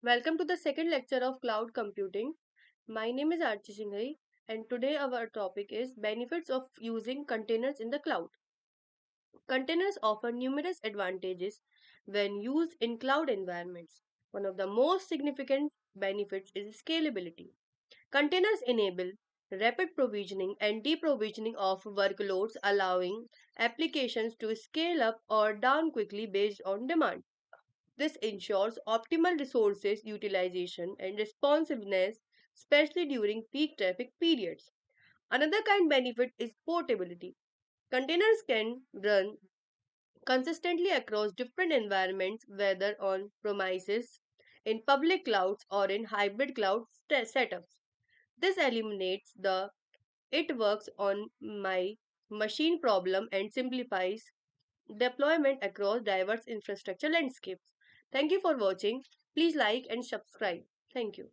Welcome to the second lecture of cloud computing. My name is Archie Singhai, and today our topic is benefits of using containers in the cloud. Containers offer numerous advantages when used in cloud environments. One of the most significant benefits is scalability. Containers enable rapid provisioning and deprovisioning of workloads, allowing applications to scale up or down quickly based on demand. This ensures optimal resources utilization and responsiveness, especially during peak traffic periods. Another kind benefit is portability. Containers can run consistently across different environments, whether on premises, in public clouds, or in hybrid cloud setups. This eliminates the it works on my machine problem and simplifies deployment across diverse infrastructure landscapes. Thank you for watching. Please like and subscribe. Thank you.